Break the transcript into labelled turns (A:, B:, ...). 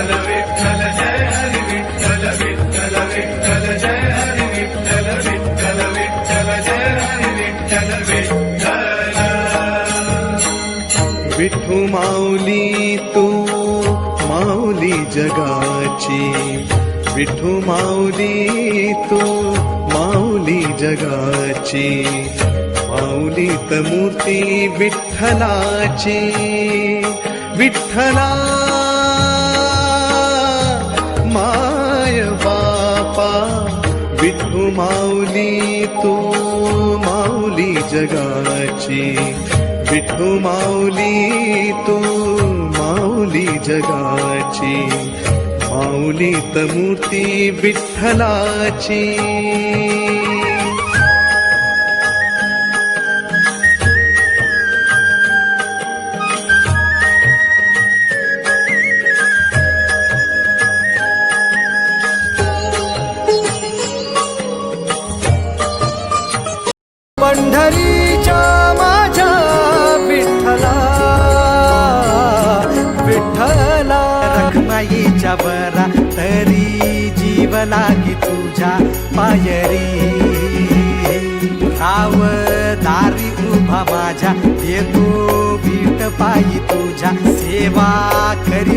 A: विठ्ठल जय हरी विठ्ठल विठ्ठल विठ्ठल जय हरी विठ्ठल विठ्ठल विठ्ठल जय हरी विठ्ठल विठ्ठल
B: विठू माऊली तू माऊली जगाची विठू माऊली तू माऊली जगाची माऊलीत मूर्ती विठ्ठलाची विठ्ठला माय बापा विठू माऊली तू माऊली जगाची विठू माऊली तू माऊली जगाची माऊलीत मूर्ती विठ्ठलाची
C: पंढरीच्या माझ्या विठ्ठला विठ्ठला रखमाईच्या बरा तरी जीव लागी तुझ्या पायरी राव दारी उभा माझ्या येतो बीट पायी तुझ्या सेवा करी